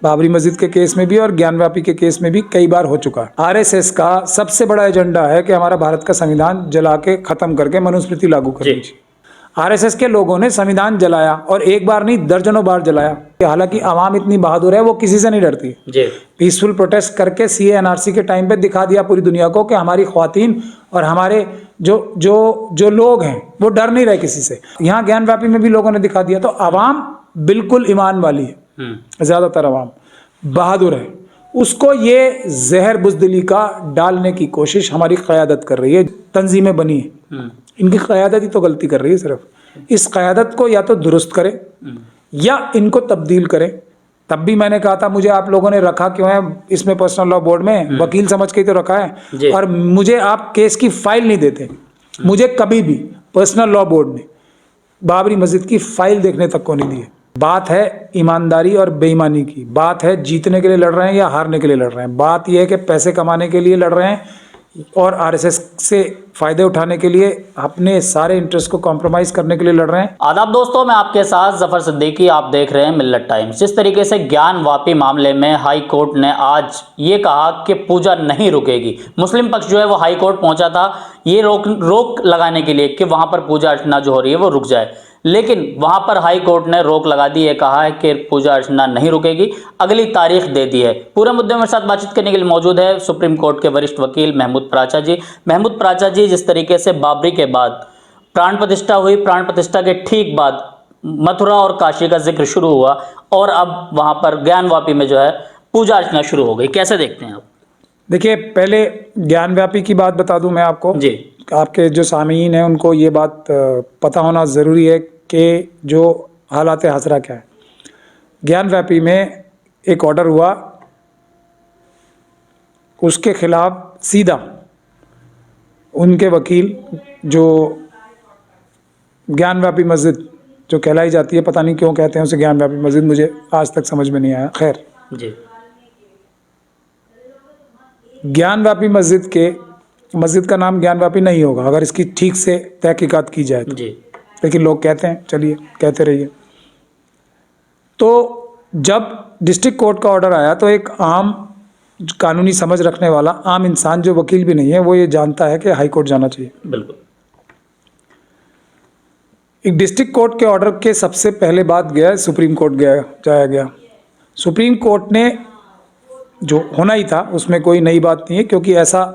बाबरी मस्जिद के केस में भी और ज्ञानवापी के केस में भी कई बार हो चुका है। आरएसएस का सबसे बड़ा एजेंडा है कि हमारा भारत का संविधान जला के खत्म करके मनुस्मृति लागू करनी चाहिए। आरएसएस के लोगों ने संविधान जलाया और एक बार नहीं दर्जनों बार जलाया। हालांकि आवाम इतनी बहादुर है, वो किसी से नहीं डरती। पीसफुल प्रोटेस्ट करके सीए एनआरसी के टाइम पे दिखा दिया पूरी दुनिया को कि हमारी ख्वातीन और हमारे जो लोग हैं वो डर नहीं रहे किसी से। यहाँ ज्ञानवापी में भी लोगों ने दिखा दिया। तो आवाम बिल्कुल ईमान वाली है, ज्यादातर आवाम बहादुर है। उसको ये जहर बुज़दिली का डालने की कोशिश हमारी क़यादत कर रही है। तंजीमें बनी है, इनकी क़यादत ही तो गलती कर रही है। सिर्फ इस क़यादत को या तो दुरुस्त करें या इनको तब्दील करें। तब भी मैंने कहा था मुझे आप लोगों ने रखा क्यों है इसमें पर्सनल लॉ बोर्ड में, वकील समझ के ही तो रखा है। और मुझे आप केस की फाइल नहीं देते। मुझे कभी भी पर्सनल लॉ बोर्ड ने बाबरी मस्जिद की फाइल देखने तक को नहीं दी है। बात है ईमानदारी और बेईमानी की, बात है जीतने के लिए लड़ रहे हैं या हारने के लिए लड़ रहे हैं। बात यह है कि पैसे कमाने के लिए लड़ रहे हैं और आरएसएस से फायदे उठाने के लिए, अपने सारे इंटरेस्ट को कॉम्प्रोमाइज करने के लिए लड़ रहे हैं। आदाब दोस्तों, मैं आपके साथ जफर सिद्दीकी, आप देख रहे हैं मिल्लत टाइम्स। जिस तरीके से ज्ञानवापी मामले में हाई कोर्ट ने आज ये कहा कि पूजा नहीं रुकेगी, मुस्लिम पक्ष जो है वो हाई कोर्ट पहुंचा था ये रोक लगाने के लिए कि वहां पर पूजा अर्चना जो हो रही है वो रुक जाए, लेकिन वहां पर हाई कोर्ट ने रोक लगा दी है। कहा है कि पूजा अर्चना नहीं रुकेगी, अगली तारीख दे दी है। पूरे मुद्दे में साथ बातचीत करने के लिए मौजूद है सुप्रीम कोर्ट के वरिष्ठ वकील महमूद प्राचा जी। महमूद प्राचा जी, जिस तरीके से बाबरी के बाद प्राण प्रतिष्ठा हुई, प्राण प्रतिष्ठा के ठीक बाद मथुरा और काशी का जिक्र शुरू हुआ और अब वहां पर ज्ञानवापी में जो है पूजा अर्चना शुरू हो गई, कैसे देखते हैं आप? देखिए, पहले ज्ञानवापी की बात बता दूं मैं आपको जी। आपके जो सामीन हैं उनको ये बात पता होना ज़रूरी है कि जो हालात हाज़रा क्या है। ज्ञानवापी में एक ऑर्डर हुआ, उसके खिलाफ सीधा उनके वकील जो ज्ञानवापी मस्जिद जो कहलाई जाती है, पता नहीं क्यों कहते हैं उसे ज्ञानवापी मस्जिद, मुझे आज तक समझ में नहीं आया। खैर, ज्ञानवापी मस्जिद का नाम ज्ञानवापी नहीं होगा अगर इसकी ठीक से तहकीकात की जाए तो। लेकिन लोग कहते हैं, चलिए कहते रहिए। तो जब डिस्ट्रिक्ट कोर्ट का ऑर्डर आया तो एक आम कानूनी समझ रखने वाला आम इंसान जो वकील भी नहीं है वो ये जानता है कि हाई कोर्ट जाना चाहिए। बिल्कुल। एक डिस्ट्रिक्ट कोर्ट के ऑर्डर के सबसे पहले बात गया सुप्रीम कोर्ट जाया गया। सुप्रीम कोर्ट ने जो होना ही था उसमें कोई नई बात नहीं है, क्योंकि ऐसा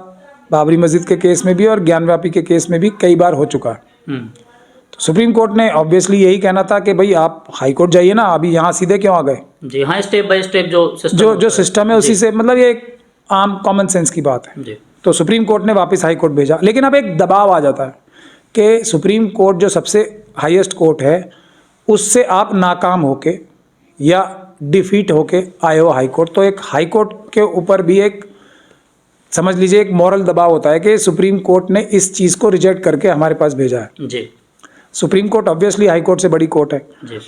बाबरी मस्जिद के केस में भी और ज्ञानवापी के केस में भी कई बार हो चुका है। तो सुप्रीम कोर्ट ने ऑब्वियसली यही कहना था कि भाई आप हाई कोर्ट जाइए ना, अभी यहाँ सीधे क्यों आ गए। जी हाँ, स्टेप बाय स्टेप जो सिस्टम है उसी से, मतलब ये एक आम कॉमन सेंस की बात है जी। तो सुप्रीम कोर्ट ने वापस हाई कोर्ट भेजा, लेकिन अब एक दबाव आ जाता है कि सुप्रीम कोर्ट जो सबसे हाईएस्ट कोर्ट है उससे आप नाकाम होके या डिफीट होके आए हो हाई कोर्ट, तो एक हाई कोर्ट के ऊपर भी एक समझ लीजिए एक मॉरल दबाव होता है कि सुप्रीम कोर्ट ने इस चीज़ को रिजेक्ट करके हमारे पास भेजा है जी। Supreme Court obviously High Court से बड़ी कोर्ट है जी।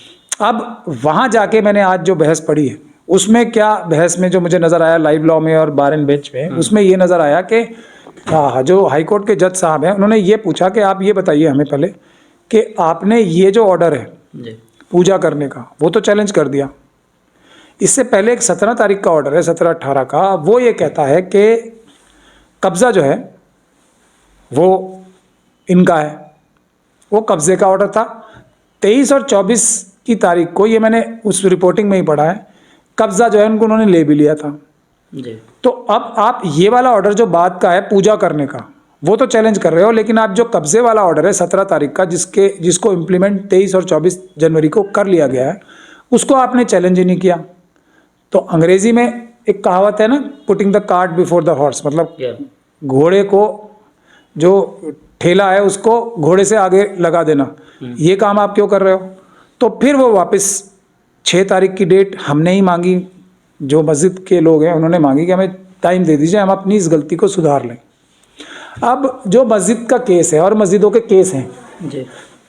अब वहाँ जाके मैंने आज जो बहस पढ़ी है उसमें क्या बहस में जो मुझे नज़र आया लाइव लॉ में और बार एंड बेंच में, उसमें ये नज़र आया कि जो हाई कोर्ट के जज साहब हैं उन्होंने ये पूछा कि आप ये बताइए हमें पहले कि आपने ये जो ऑर्डर है पूजा करने का वो तो चैलेंज कर दिया, इससे पहले एक 17 तारीख का ऑर्डर है 17-18 का, वो ये कहता है कि कब्ज़ा जो है वो इनका है, वो कब्ज़े का ऑर्डर था। 23 और 24 की तारीख को, ये मैंने उस रिपोर्टिंग में ही पढ़ा है, कब्ज़ा जो है उनको उन्होंने ले भी लिया था जी। तो अब आप ये वाला ऑर्डर जो बात का है पूजा करने का वो तो चैलेंज कर रहे हो, लेकिन आप जो कब्ज़े वाला ऑर्डर है 17 तारीख का जिसको इम्प्लीमेंट 23 और 24 जनवरी को कर लिया गया है उसको आपने चैलेंज ही नहीं किया। तो अंग्रेजी में एक कहावत है ना, putting the cart before the horse, मतलब घोड़े को जो ठेला है उसको घोड़े से आगे लगा देना, ये काम आप क्यों कर रहे हो। तो फिर वो वापस 6 तारीख की डेट हमने ही मांगी, जो मस्जिद के लोग हैं उन्होंने मांगी कि हमें टाइम दे दीजिए, हम अपनी इस गलती को सुधार लें। अब जो मस्जिद का केस है और मस्जिदों के केस हैं जी,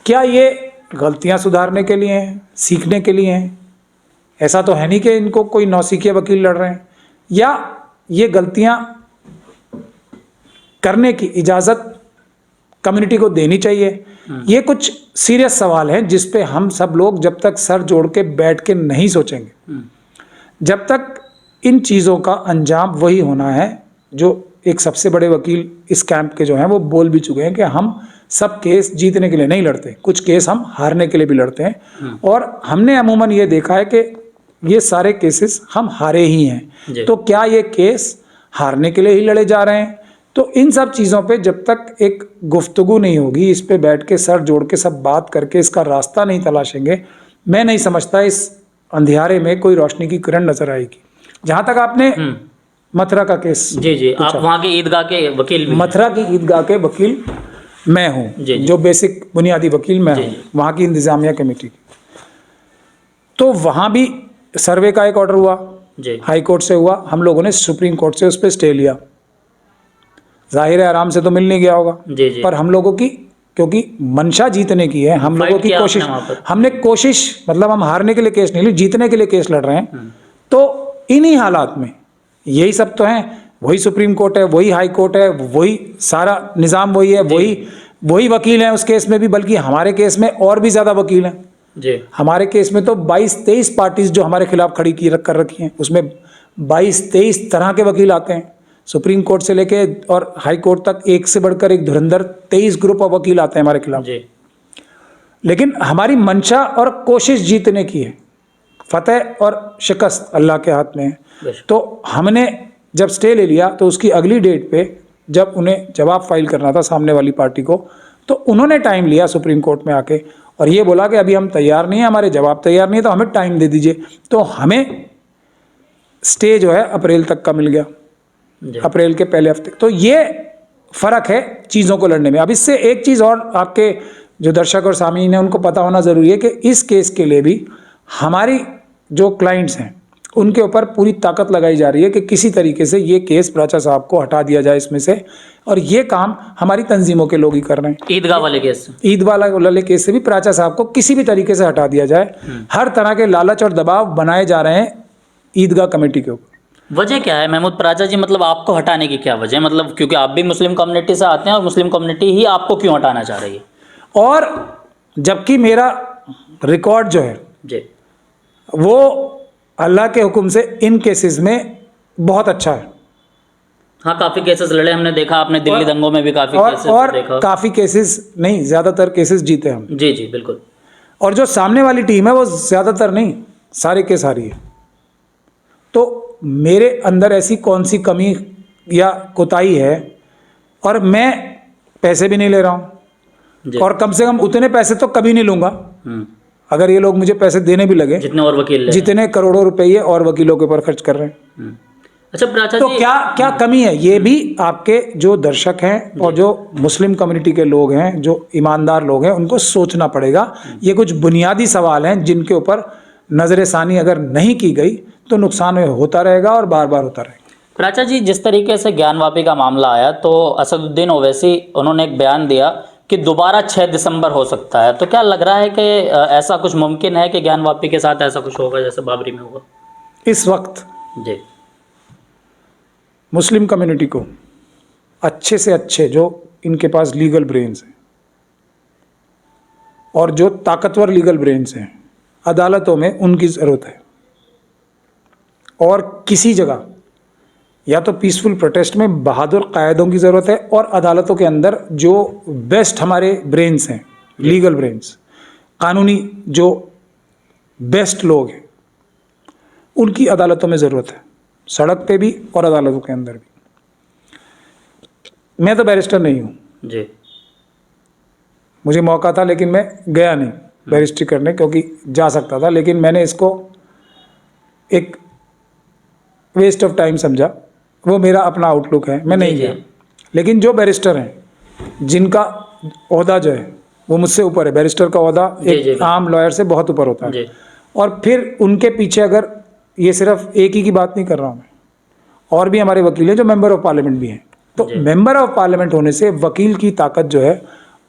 क्या ये गलतियां सुधारने के लिए हैं, सीखने के लिए हैं? ऐसा तो है नहीं कि इनको कोई नौसिखिया वकील लड़ रहे हैं, या ये गलतियां करने की इजाज़त कम्युनिटी को देनी चाहिए। ये कुछ सीरियस सवाल हैं जिस पे हम सब लोग जब तक सर जोड़ के बैठ के नहीं सोचेंगे, जब तक इन चीज़ों का अंजाम वही होना है जो एक सबसे बड़े वकील इस कैंप के जो हैं वो बोल भी चुके हैं कि हम सब केस जीतने के लिए नहीं लड़ते, कुछ केस हम हारने के लिए भी लड़ते हैं। और हमने अमूमन ये देखा है कि ये सारे केसेस हम हारे ही जी। हैं। तो क्या ये केस हारने के लिए ही लड़े जा रहे हैं? तो इन सब चीज़ों पे जब तक एक गुफ्तगू नहीं होगी, इस पे बैठ के सर जोड़ के सब बात करके इसका रास्ता नहीं तलाशेंगे, मैं नहीं समझता इस अंधियारे में कोई रोशनी की किरण नजर आएगी। जहां तक आपने मथुरा का केस, जी आप वहाँ के ईदगाह के वकील भी हैं। मथुरा की ईदगाह के वकील मैं हूँ, जी। जो बेसिक बुनियादी वकील मैं हूँ वहाँ की इंतजामिया कमेटी की। तो वहाँ भी सर्वे का एक ऑर्डर हुआ, जी हाई कोर्ट से हुआ, हम लोगों ने सुप्रीम कोर्ट से उस पर स्टे लिया। जाहिर है आराम से तो मिल नहीं गया होगा, जी जी पर हम लोगों की क्योंकि मंशा जीतने की है, हम लोगों की किया कोशिश, आपने वहाँ पर? हमने कोशिश, मतलब हम हारने के लिए केस नहीं ली, जीतने के लिए केस लड़ रहे हैं। तो इन्हीं हालात में यही सब तो हैं, वही सुप्रीम कोर्ट है, वही हाई कोर्ट है, वही सारा निज़ाम वही है, वही वकील हैं उस केस में भी, बल्कि हमारे केस में और भी ज़्यादा वकील हैं। जी हमारे केस में तो 22-23 पार्टीज जो हमारे खिलाफ खड़ी की कर रखी हैं, उसमें 22-23 तरह के वकील आते हैं। सुप्रीम कोर्ट से लेके और हाई कोर्ट तक एक से बढ़कर एक धुरंधर 23 ग्रुप ऑफ वकील आते हैं हमारे खिलाफ। जी लेकिन हमारी मंशा और कोशिश जीतने की है, फतेह और शिकस्त अल्लाह के हाथ में है। बेशक। तो हमने जब स्टे ले लिया तो उसकी अगली डेट पे जब उन्हें जवाब फाइल करना था सामने वाली पार्टी को, तो उन्होंने टाइम लिया सुप्रीम कोर्ट में आके और ये बोला कि अभी हम तैयार नहीं हैं, हमारे जवाब तैयार नहीं है, तो हमें टाइम दे दीजिए। तो हमें स्टे जो है अप्रैल तक का मिल गया, जी अप्रैल के पहले हफ्ते। तो ये फ़र्क है चीज़ों को लड़ने में। अब इससे एक चीज़ और आपके जो दर्शक और सामीन हैं उनको पता होना ज़रूरी है कि इस केस के लिए भी हमारी जो क्लाइंट्स हैं उनके ऊपर पूरी ताकत लगाई जा रही है कि किसी तरीके से ये केस प्राचा साहब को हटा दिया जाए इसमें से, और ये काम हमारी तंजीमों के लोग ही कर रहे हैं। ईदगाह वाले केस ईद वाले केस से भी प्राचा साहब को किसी भी तरीके से हटा दिया जाए। हर तरह के लालच और दबाव बनाए जा रहे हैं ईदगाह कमेटी के ऊपर। वजह क्या है महमूद प्राचा जी, मतलब आपको हटाने की क्या वजह है? मतलब क्योंकि आप भी मुस्लिम कम्युनिटी से आते हैं और मुस्लिम कम्युनिटी ही आपको क्यों हटाना चाह रही है? और जबकि मेरा रिकॉर्ड जो है जी वो अल्लाह के हुक्म से इन केसेस में बहुत अच्छा है, हाँ काफ़ी केसेस लड़े हमने देखा, आपने दिल्ली दंगों में भी काफ़ी केसेस और देखा। काफ़ी केसेस नहीं, ज़्यादातर केसेस जीते हम। जी जी बिल्कुल। और जो सामने वाली टीम है वो ज़्यादातर नहीं, सारे के सारी है। तो मेरे अंदर ऐसी कौन सी कमी या कोताही है, और मैं पैसे भी नहीं ले रहा हूँ, जी और कम से कम उतने पैसे तो कभी नहीं लूँगा अगर ये लोग मुझे पैसे देने भी लगे, जितने और वकील ले रहे जितने करोड़ों रुपये और वकीलों के ऊपर खर्च कर रहे हैं। हैं। अच्छा प्राचा तो जी, क्या क्या कमी है, ये भी आपके जो दर्शक हैं और जो मुस्लिम कम्युनिटी के लोग हैं, जो ईमानदार लोग हैं, उनको सोचना पड़ेगा। ये कुछ बुनियादी सवाल हैं जिनके ऊपर नज़र-ए-सानी अगर नहीं की गई तो नुकसान होता रहेगा और बार बार होता रहेगा। प्राचा जी जिस तरीके से ज्ञानवापी का मामला आया तो असदुद्दीन ओवैसी उन्होंने एक बयान दिया कि दोबारा 6 दिसंबर हो सकता है, तो क्या लग रहा है कि ऐसा कुछ मुमकिन है कि ज्ञानवापी के साथ ऐसा कुछ होगा जैसे बाबरी में हुआ? इस वक्त जी मुस्लिम कम्युनिटी को अच्छे से अच्छे जो इनके पास लीगल ब्रेन्स हैं और जो ताकतवर लीगल ब्रेन्स हैं, अदालतों में उनकी ज़रूरत है। और किसी जगह या तो पीसफुल प्रोटेस्ट में बहादुर कायदों की ज़रूरत है, और अदालतों के अंदर जो बेस्ट हमारे ब्रेन्स हैं, लीगल ब्रेन्स, कानूनी जो बेस्ट लोग हैं, उनकी अदालतों में ज़रूरत है, सड़क पे भी और अदालतों के अंदर भी। मैं तो बैरिस्टर नहीं हूँ, जी मुझे मौका था लेकिन मैं गया नहीं बैरिस्ट्री करने, क्योंकि जा सकता था, लेकिन मैंने इसको एक वेस्ट ऑफ टाइम समझा। वो मेरा अपना आउटलुक है, मैं नहीं जी, गया। लेकिन जो बैरिस्टर हैं जिनका ओहदा जो है वो मुझसे ऊपर है, बैरिस्टर का ओहदा जी, एक आम लॉयर से बहुत ऊपर होता है, जी और फिर उनके पीछे, अगर ये सिर्फ एक ही की बात नहीं कर रहा हूँ मैं, और भी हमारे वकील हैं जो मेंबर ऑफ पार्लियामेंट भी हैं। तो मेंबर ऑफ पार्लियामेंट होने से वकील की ताकत जो है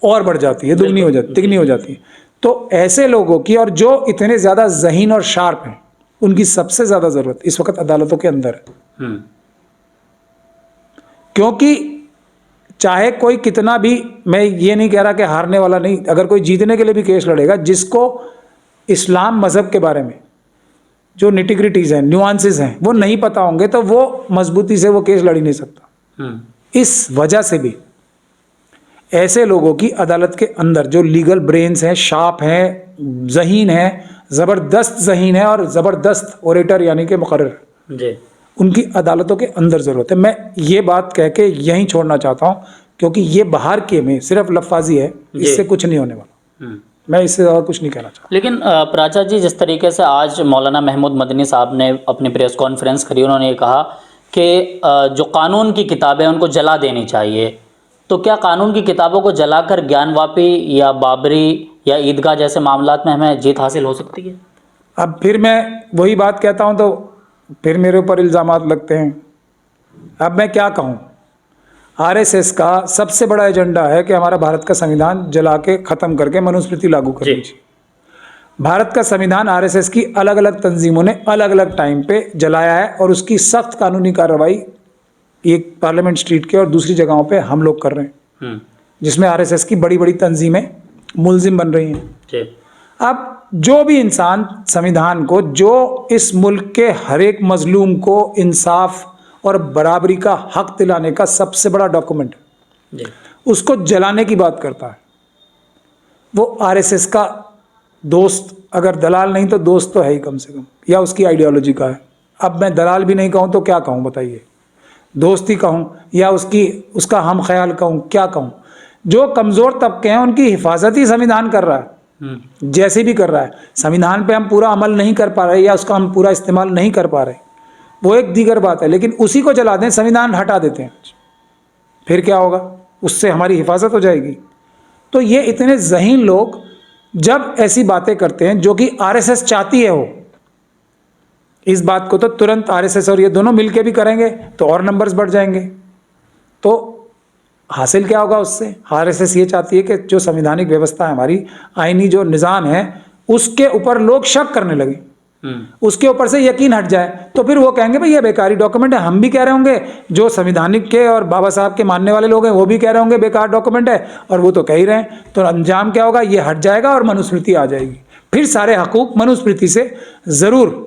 और बढ़ जाती है, दुगनी हो जाती, तिगनी हो जाती है। तो ऐसे लोगों की, और जो इतने ज़्यादा ज़हीन और शार्प हैं, उनकी सबसे ज़्यादा ज़रूरत इस वक्त अदालतों के अंदर है। क्योंकि चाहे कोई कितना भी, मैं ये नहीं कह रहा कि हारने वाला नहीं, अगर कोई जीतने के लिए भी केस लड़ेगा, जिसको इस्लाम मज़हब के बारे में जो निटिग्रिटीज हैं, न्यूआंसेस हैं, वो नहीं पता होंगे तो वो मजबूती से वो केस लड़ ही नहीं सकता। इस वजह से भी ऐसे लोगों की अदालत के अंदर जो लीगल ब्रेन्स हैं, शार्प हैं, ज़हीन हैं, ज़बरदस्त ज़हीन है और ज़बरदस्त ओरेटर यानी कि मुकर्रर, जी उनकी अदालतों के अंदर ज़रूरत है। मैं ये बात कह के यहीं छोड़ना चाहता हूँ, क्योंकि ये बाहर के में सिर्फ लफ्ज़ी है, इससे कुछ नहीं होने वाला। मैं इससे ज़्यादा कुछ नहीं कहना चाहता। लेकिन प्राचा जी, जिस तरीके से आज मौलाना महमूद मदनी साहब ने अपनी प्रेस कॉन्फ्रेंस करी, उन्होंने ये कहा कि जो कानून की किताबें उनको जला देनी चाहिए, तो क्या कानून की किताबों को जलाकर ज्ञानवापी या बाबरी या ईदगाह जैसे मामलात में हमें जीत हासिल हो सकती है? अब फिर मैं वही बात कहता हूँ तो फिर मेरे ऊपर इल्ज़ामात लगते हैं। अब मैं क्या कहूँ, आरएसएस का सबसे बड़ा एजेंडा है कि हमारा भारत का संविधान जला के ख़त्म करके मनुस्मृति लागू करनी चाहिए। भारत का संविधान आरएसएस की अलग अलग तंजीमों ने अलग अलग टाइम पे जलाया है और उसकी सख्त कानूनी कार्रवाई एक पार्लियामेंट स्ट्रीट के और दूसरी जगहों पे हम लोग कर रहे हैं, जिसमें आरएसएस की बड़ी बड़ी तंजीमें मुलजिम बन रही हैं। अब जो भी इंसान संविधान को, जो इस मुल्क के हर एक मजलूम को इंसाफ और बराबरी का हक दिलाने का सबसे बड़ा डॉक्यूमेंट है, उसको जलाने की बात करता है, वो आरएसएस का दोस्त, अगर दलाल नहीं तो दोस्त तो है ही कम से कम, या उसकी आइडियोलॉजी का है। अब मैं दलाल भी नहीं कहूँ तो क्या कहूँ बताइए, दोस्ती कहूँ या उसका हम ख्याल कहूँ, क्या कहूँ? जो कमज़ोर तबके हैं उनकी हिफाजत ही संविधान कर रहा है, जैसे भी कर रहा है। संविधान पे हम पूरा अमल नहीं कर पा रहे या उसका हम पूरा इस्तेमाल नहीं कर पा रहे, वो एक दीगर बात है, लेकिन उसी को जला दें, संविधान हटा देते हैं, फिर क्या होगा? उससे हमारी हिफाजत हो जाएगी। तो ये इतने ज़हीन लोग जब ऐसी बातें करते हैं जो कि आरएसएस चाहती है, हो इस बात को तो तुरंत आरएसएस और ये दोनों मिलके भी करेंगे तो और नंबर्स बढ़ जाएंगे। तो हासिल क्या होगा उससे? आरएसएस ये चाहती है कि जो संवैधानिक व्यवस्था है हमारी, आईनी जो निज़ाम है, उसके ऊपर लोग शक करने लगे, उसके ऊपर से यकीन हट जाए, तो फिर वो कहेंगे भाई ये बेकारी डॉक्यूमेंट है। हम भी कह रहे होंगे, जो संविधानिक के और बाबा साहब के मानने वाले लोग हैं वो भी कह रहे होंगे बेकार डॉक्यूमेंट है, और वो तो कह ही रहे हैं। तो अंजाम क्या होगा? ये हट जाएगा और मनुस्मृति आ जाएगी, फिर सारे हकूक मनुस्मृति से ज़रूर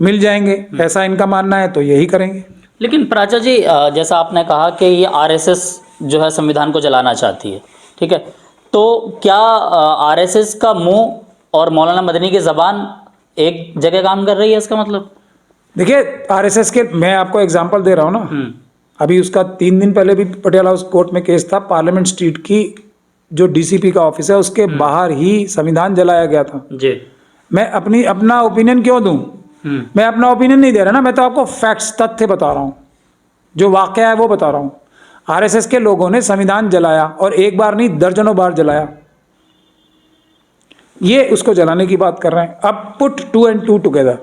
मिल जाएंगे, ऐसा इनका मानना है, तो यही करेंगे। लेकिन प्राचा जी, जैसा आपने कहा कि ये आरएसएस जो है संविधान को जलाना चाहती है, ठीक है, तो क्या आरएसएस का मुंह और मौलाना मदनी की ज़बान एक जगह काम कर रही है? इसका मतलब देखिए, आरएसएस के, मैं आपको एग्जांपल दे रहा हूँ ना, अभी उसका 3 दिन पहले भी पटियाला हाउस कोर्ट में केस था। पार्लियामेंट स्ट्रीट की जो डीसीपी का ऑफिस है उसके बाहर ही संविधान जलाया गया था जी। मैं अपना ओपिनियन क्यों दूं? मैं अपना ओपिनियन नहीं दे रहा ना, मैं तो आपको फैक्ट्स, तथ्य बता रहा हूँ, जो वाकया है वो बता रहा हूँ। आरएसएस के लोगों ने संविधान जलाया, और एक बार नहीं दर्जनों बार जलाया। ये उसको जलाने की बात कर रहे हैं। अब पुट 2 and 2 टुगेदर,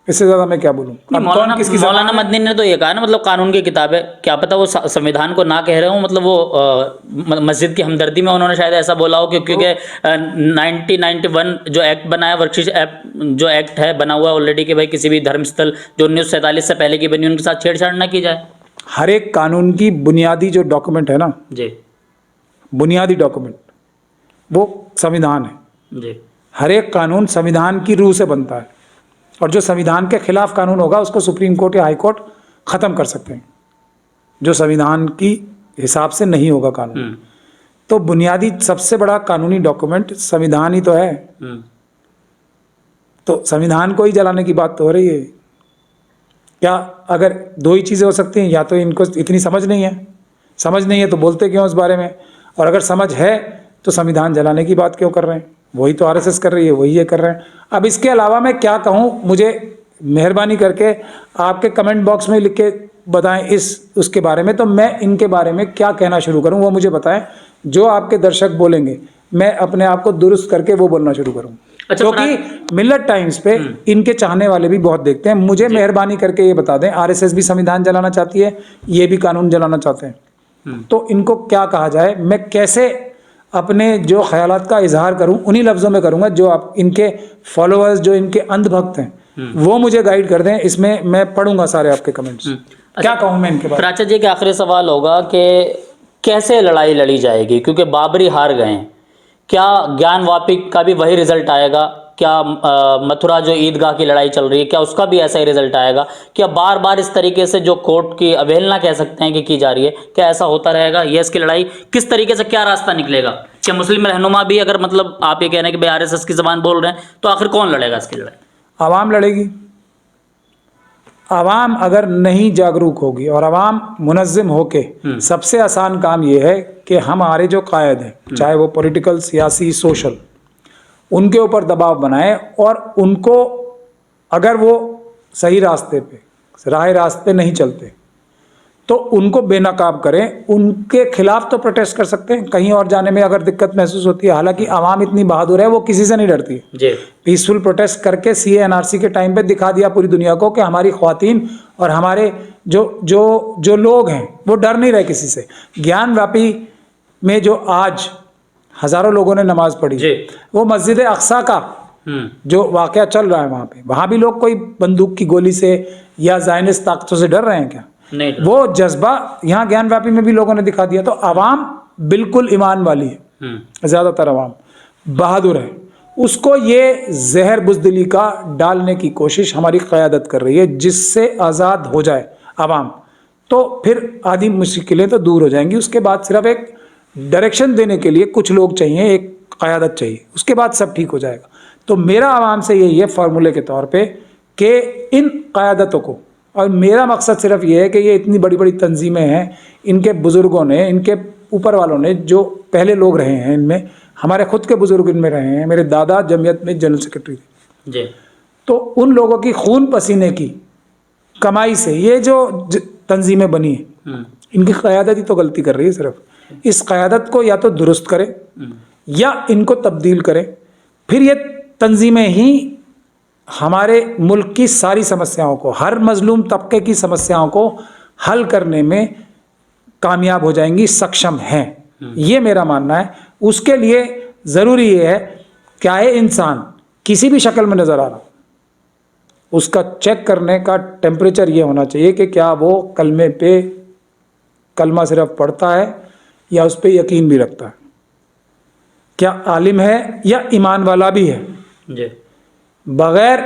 इससे ज़्यादा मैं क्या बोलूँ? मौलाना मदनी ने तो ये कहा ना, मतलब कानून की किताबें, क्या पता वो संविधान को ना कह रहे हो, मतलब वो मस्जिद की हमदर्दी में उन्होंने शायद ऐसा बोला हो, क्योंकि 1991 जो एक्ट बनाया, वर्कशीट जो एक्ट है बना हुआ ऑलरेडी, कि भाई किसी भी धर्मस्थल जो 1947 से पहले की बनी उनके साथ छेड़छाड़ ना की जाए। हर एक कानून की बुनियादी जो डॉक्यूमेंट है ना जी, बुनियादी डॉक्यूमेंट, वो संविधान है जी। हर एक कानून संविधान की रूह से बनता है, और जो संविधान के खिलाफ कानून होगा उसको सुप्रीम कोर्ट या हाई कोर्ट ख़त्म कर सकते हैं, जो संविधान की हिसाब से नहीं होगा कानून। तो बुनियादी सबसे बड़ा कानूनी डॉक्यूमेंट संविधान ही तो है। तो संविधान को ही जलाने की बात तो हो रही है। क्या अगर 2 ही चीज़ें हो सकती हैं, या तो इनको इतनी समझ नहीं है तो बोलते क्यों इस बारे में, और अगर समझ है तो संविधान जलाने की बात क्यों कर रहे हैं? वही तो आरएसएस कर रही है, वही ये कर रहे हैं। अब इसके अलावा मैं क्या कहूँ? मुझे मेहरबानी करके आपके कमेंट बॉक्स में लिख के बताएं उसके बारे में, तो मैं इनके बारे में क्या कहना शुरू करूँ वो मुझे बताएं। जो आपके दर्शक बोलेंगे मैं अपने आप को दुरुस्त करके वो बोलना शुरू करूँ, क्योंकि मिल्लत टाइम्स पे इनके चाहने वाले भी बहुत देखते हैं। मुझे मेहरबानी करके ये बता दें, आरएसएस भी संविधान जलाना चाहती है, ये भी कानून जलाना चाहते हैं, तो इनको क्या कहा जाए? मैं कैसे अपने जो ख्यालात का इजहार करूं, उन्हीं लफ्ज़ों में करूंगा जो आप इनके फॉलोअर्स, जो इनके अंधभक्त हैं, वो मुझे गाइड कर दें। इसमें मैं पढ़ूंगा सारे आपके कमेंट्स। क्या कहूं मैं इनके बारे में? प्राचा जी का आखिरी सवाल होगा कि कैसे लड़ाई लड़ी जाएगी, क्योंकि बाबरी हार गए हैं, क्या ज्ञानवापी का भी वही रिजल्ट आएगा क्या मथुरा जो ईदगाह की लड़ाई चल रही है, क्या उसका भी ऐसा ही रिजल्ट आएगा? क्या बार बार इस तरीके से जो कोर्ट की अवहेलना कह सकते हैं कि की जा रही है, क्या ऐसा होता रहेगा? यस की लड़ाई किस तरीके से, क्या रास्ता निकलेगा? क्या मुस्लिम रहनुमा भी, अगर मतलब आप ये कह रहे हैं कि भाई आरएसएस की जबान बोल रहे हैं, तो आखिर कौन लड़ेगा इसकी लड़ाई? आवाम लड़ेगी। आवाम अगर नहीं जागरूक होगी और आवाम मुनज़्ज़िम होके, सबसे आसान काम ये है कि हमारे जो कायद हैं, चाहे वो पॉलिटिकल, सियासी, सोशल, उनके ऊपर दबाव बनाएं और उनको, अगर वो सही रास्ते पे, राह रास्ते नहीं चलते, तो उनको बेनकाब करें। उनके खिलाफ तो प्रोटेस्ट कर सकते हैं, कहीं और जाने में अगर दिक्कत महसूस होती है। हालांकि आवाम इतनी बहादुर है, वो किसी से नहीं डरती है। जी, पीसफुल प्रोटेस्ट करके सीए एनआरसी के टाइम पे दिखा दिया पूरी दुनिया को कि हमारी ख्वातीन और हमारे जो जो जो लोग हैं वो डर नहीं रहे किसी से। ज्ञान व्यापी में जो आज हजारों लोगों ने नमाज पढ़ी, जी। वो मस्जिद अक्सा का जो वाकया चल रहा है वहाँ भी लोग कोई बंदूक की गोली से या ज़ायनिस्ट ताकतों से डर रहे हैं क्या? नहीं, वो जज्बा यहाँ ज्ञान व्यापी में भी लोगों ने दिखा दिया। तो आवाम बिल्कुल ईमान वाली है, ज़्यादातर आवाम बहादुर है। उसको ये जहर बुज़दिली का डालने की कोशिश हमारी क़यादत कर रही है, जिससे आज़ाद हो जाए आवाम, तो फिर आधी मुश्किलें तो दूर हो जाएंगी। उसके बाद सिर्फ एक डायरेक्शन देने के लिए कुछ लोग चाहिए, एक क़यादत चाहिए, उसके बाद सब ठीक हो जाएगा। तो मेरा आवाम से यही है फार्मूले के तौर पे कि इन क़यादतों को, और मेरा मकसद सिर्फ ये है कि ये इतनी बड़ी बड़ी तंजीमें हैं, इनके बुज़ुर्गों ने, इनके ऊपर वालों ने, जो पहले लोग रहे हैं इनमें, हमारे खुद के बुज़ुर्ग इनमें रहे हैं। मेरे दादा जमीयत में जनरल सेक्रेटरी थे। जी, तो उन लोगों की खून पसीने की कमाई से ये जो तंजीमें बनी हैं, इनकी क़यादत ही तो गलती कर रही है। सिर्फ इस क़यादत को या तो दुरुस्त करें या इनको तब्दील करें, फिर ये तंजीमें ही हमारे मुल्क की सारी समस्याओं को, हर मजलूम तबके की समस्याओं को हल करने में कामयाब हो जाएंगी, सक्षम हैं। ये मेरा मानना है। उसके लिए ज़रूरी ये है, क्या है इंसान किसी भी शक्ल में नज़र आ रहा, उसका चेक करने का टेम्परेचर ये होना चाहिए कि क्या वो कलमे पे कलमा सिर्फ पढ़ता है या उस पर यकीन भी रखता है, क्या आलिम है या ईमान वाला भी है। जी, बगैर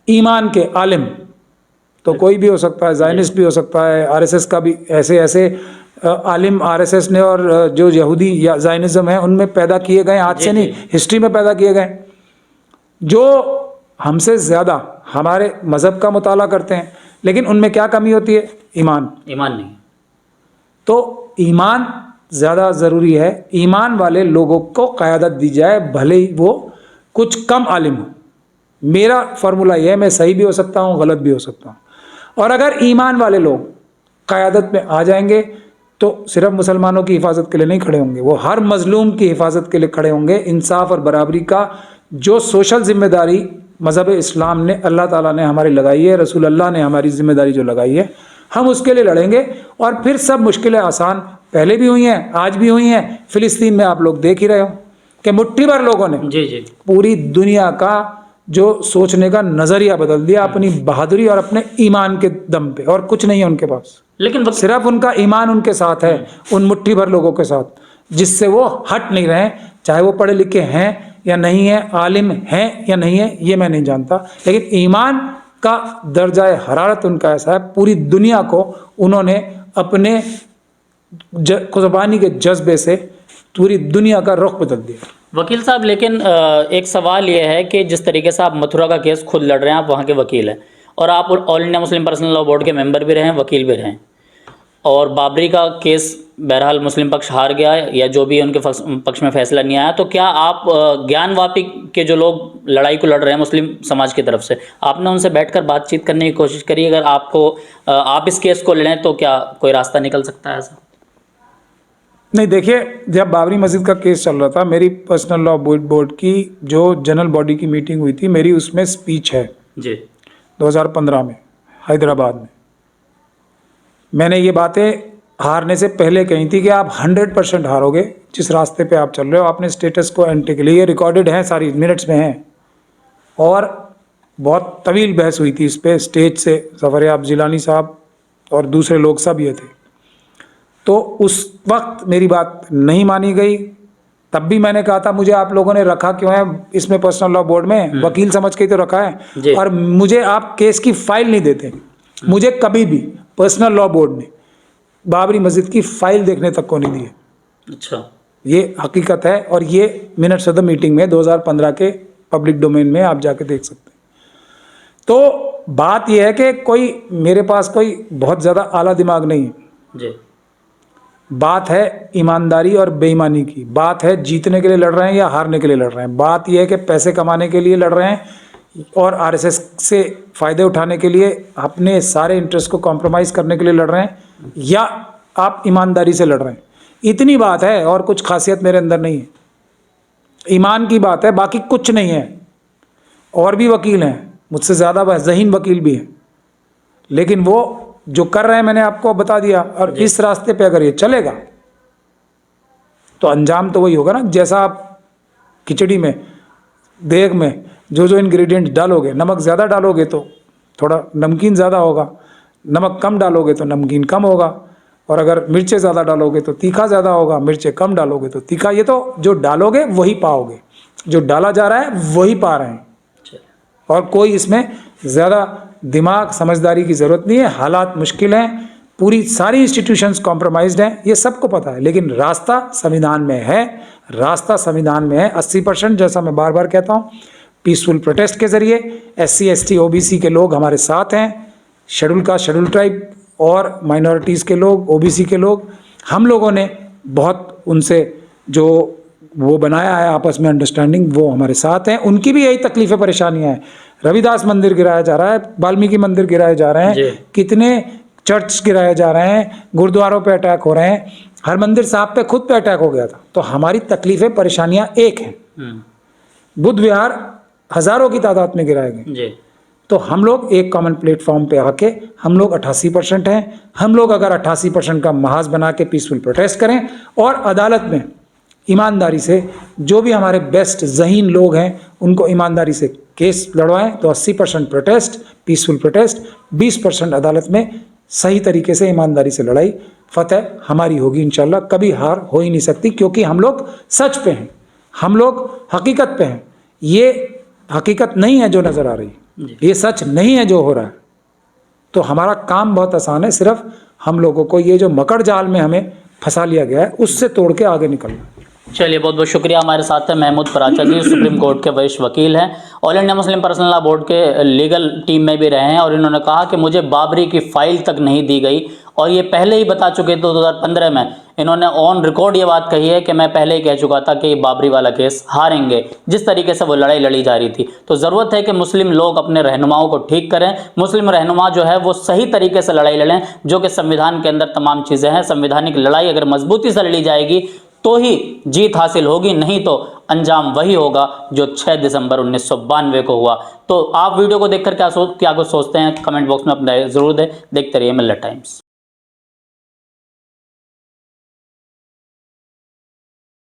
ईमान के आलिम तो कोई भी हो सकता है, ज़ायनिस्ट भी हो सकता है, आरएसएस का भी ऐसे ऐसे आलिम आरएसएस ने और जो यहूदी या ज़ायनिज़्म है उनमें पैदा किए गए, आज से नहीं, हिस्ट्री में पैदा किए गए, जो हमसे ज़्यादा हमारे मज़हब का मुताला करते हैं। लेकिन उनमें क्या कमी होती है? ईमान नहीं। तो ईमान ज़्यादा ज़रूरी है। ईमान वाले लोगों को क़यादत दी जाए, भले ही वो कुछ कम आलिम हो। मेरा फार्मूला यह है, मैं सही भी हो सकता हूँ, गलत भी हो सकता हूँ। और अगर ईमान वाले लोग क़यादत में आ जाएंगे तो सिर्फ मुसलमानों की हिफाजत के लिए नहीं खड़े होंगे, वो हर मजलूम की हिफाजत के लिए खड़े होंगे। इंसाफ और बराबरी का जो सोशल जिम्मेदारी मज़हब इस्लाम ने, अल्लाह ताला ने हमारी लगाई है, रसूल अल्लाह ने हमारी जिम्मेदारी जो लगाई है, हम उसके लिए लड़ेंगे। और फिर सब मुश्किलें आसान पहले भी हुई हैं, आज भी हुई हैं। फ़िलिस्तीन में आप लोग देख ही रहे हो कि मुट्ठी भर लोगों ने जी, पूरी दुनिया का जो सोचने का नज़रिया बदल दिया, अपनी बहादुरी और अपने ईमान के दम पे। और कुछ नहीं है उनके पास, लेकिन सिर्फ उनका ईमान उनके साथ है, उन मुट्ठी भर लोगों के साथ, जिससे वो हट नहीं रहे। चाहे वो पढ़े लिखे हैं या नहीं है, आलिम हैं या नहीं है, ये मैं नहीं जानता, लेकिन ईमान का दर्जा हरारत उनका ऐसा है, पूरी दुनिया को उन्होंने अपने कुर्बानी के जज्बे से पूरी दुनिया का रुख बदल दिया। वकील साहब, लेकिन एक सवाल ये है कि जिस तरीके से आप मथुरा का केस खुद लड़ रहे हैं, आप वहाँ के वकील हैं और आप all India Muslim personal law board के मेंबर भी रहे हैं, वकील भी रहे हैं, और बाबरी का केस बहरहाल मुस्लिम पक्ष हार गया या जो भी उनके पक्ष में फैसला नहीं आया, तो क्या आप ज्ञानवापी के जो लोग लड़ाई को लड़ रहे हैं मुस्लिम समाज की तरफ से, आपने उनसे बैठकर बातचीत करने की कोशिश करी? अगर आप इस केस को लड़ें तो क्या कोई रास्ता निकल सकता है ऐसा? नहीं, देखिए, जब बाबरी मस्जिद का केस चल रहा था, मेरी पर्सनल लॉ बोर्ड की जो जनरल बॉडी की मीटिंग हुई थी, मेरी उसमें स्पीच है जी, 2015 में हैदराबाद में। मैंने ये बातें हारने से पहले कही थी कि आप 100% हारोगे जिस रास्ते पे आप चल रहे हो। आपने स्टेटस को एंटी के लिए, ये रिकॉर्डेड है, सारी मिनट्स में हैं, और बहुत तवील बहस हुई थी इस पर स्टेज से। ज़फ़र जिलानी साहब और दूसरे लोग सब ये थे। तो उस वक्त मेरी बात नहीं मानी गई, तब भी मैंने कहा था मुझे आप लोगों ने रखा क्यों है इसमें पर्सनल लॉ बोर्ड में, वकील समझ के ही तो रखा जी। है, और मुझे आप केस की फाइल नहीं देते। मुझे कभी भी पर्सनल लॉ बोर्ड ने बाबरी मस्जिद की फाइल देखने तक को नहीं दी है। अच्छा, ये हकीकत है, और ये मिनट्स ऑफ द मीटिंग में 2015 के पब्लिक डोमेन में आप जाके देख सकते हैं। तो बात यह है कि कोई मेरे पास कोई बहुत ज़्यादा आला दिमाग नहीं है। जी, बात है ईमानदारी और बेईमानी की, बात है जीतने के लिए लड़ रहे हैं या हारने के लिए लड़ रहे हैं, बात यह है कि पैसे कमाने के लिए लड़ रहे हैं और आरएसएस से फ़ायदे उठाने के लिए अपने सारे इंटरेस्ट को कॉम्प्रोमाइज़ करने के लिए लड़ रहे हैं, या आप ईमानदारी से लड़ रहे हैं। इतनी बात है, और कुछ खासियत मेरे अंदर नहीं है। ईमान की बात है, बाकी कुछ नहीं है। और भी वकील हैं मुझसे ज़्यादा ज़हीन वकील भी हैं, लेकिन वो जो कर रहे हैं मैंने आपको बता दिया। और इस रास्ते पे अगर ये चलेगा तो अंजाम तो वही होगा ना, जैसा आप खिचड़ी में देग में जो जो इंग्रेडिएंट डालोगे, नमक ज़्यादा डालोगे तो थोड़ा नमकीन ज़्यादा होगा, नमक कम डालोगे तो नमकीन कम होगा, और अगर मिर्चें ज़्यादा डालोगे तो तीखा ज़्यादा होगा, मिर्चें कम डालोगे तो तीखा। ये तो जो डालोगे वही पाओगे, जो डाला जा रहा है वही पा रहे हैं, और कोई इसमें ज़्यादा दिमाग समझदारी की ज़रूरत नहीं है। हालात मुश्किल हैं, पूरी सारी इंस्टीट्यूशंस कॉम्प्रोमाइज्ड हैं, ये सबको पता है, लेकिन रास्ता संविधान में है, रास्ता संविधान में है। 80% जैसा मैं बार बार कहता हूँ, पीसफुल प्रोटेस्ट के ज़रिए SC ST OBC के लोग हमारे साथ हैं, शेड्यूल कास्ट शेड्यूल ट्राइब और माइनॉरिटीज़ के लोग, OBC के लोग, हम लोगों ने बहुत उनसे जो वो बनाया है आपस में अंडरस्टैंडिंग, वो हमारे साथ हैं। उनकी भी यही तकलीफ़ें परेशानियां हैं। रविदास मंदिर गिराया जा रहा है, वाल्मीकि मंदिर गिराए जा रहे हैं, कितने चर्च गिराए जा रहे हैं, गुरुद्वारों पे अटैक हो रहे हैं, हरमंदिर साहब पे खुद पे अटैक हो गया था। तो हमारी तकलीफ़ें परेशानियां एक हैं। बुद्ध विहार हज़ारों की तादाद में गिराए गए। तो हम लोग एक कॉमन प्लेटफॉर्म पे आके, हम लोग 88% हैं, हम लोग अगर 88% का महाज बना के पीसफुल प्रोटेस्ट करें और अदालत में ईमानदारी से जो भी हमारे बेस्ट ज़हीन लोग हैं उनको ईमानदारी से केस लड़वाएं, तो 80% प्रोटेस्ट पीसफुल प्रोटेस्ट, 20% अदालत में सही तरीके से ईमानदारी से लड़ाई, फतेह हमारी होगी इंशाल्लाह। कभी हार हो ही नहीं सकती, क्योंकि हम लोग सच पे हैं, हम लोग हकीकत पे हैं। ये हकीकत नहीं है जो नज़र आ रही है, ये सच नहीं है जो हो रहा है। तो हमारा काम बहुत आसान है, सिर्फ हम लोगों को ये जो मकड़ जाल में हमें फंसा लिया गया है उससे तोड़ के आगे निकलना। चलिए, बहुत बहुत शुक्रिया। हमारे साथ हैं महमूद पराचा जी, सुप्रीम कोर्ट के वरिष्ठ वकील हैं, all India Muslim personal law board के लीगल टीम में भी रहे हैं, और इन्होंने कहा कि मुझे बाबरी की फाइल तक नहीं दी गई, और ये पहले ही बता चुके थे 2015 में। इन्होंने ऑन रिकॉर्ड ये बात कही है कि मैं पहले ही कह चुका था कि बाबरी वाला केस हारेंगे, जिस तरीके से वो लड़ाई लड़ी जा रही थी। तो ज़रूरत है कि मुस्लिम लोग अपने रहनुमाओं को ठीक करें, मुस्लिम रहनुमा जो है वो सही तरीके से लड़ाई लड़ें, जो कि संविधान के अंदर तमाम चीज़ें हैं। संवैधानिक लड़ाई अगर मजबूती से लड़ी जाएगी तो ही जीत हासिल होगी, नहीं तो अंजाम वही होगा जो 6 दिसंबर 1992 को हुआ। तो आप वीडियो को देखकर क्या कुछ सोचते हैं, कमेंट बॉक्स में अपना ज़रूर दें। देखते रहिए मिल्लत टाइम्स।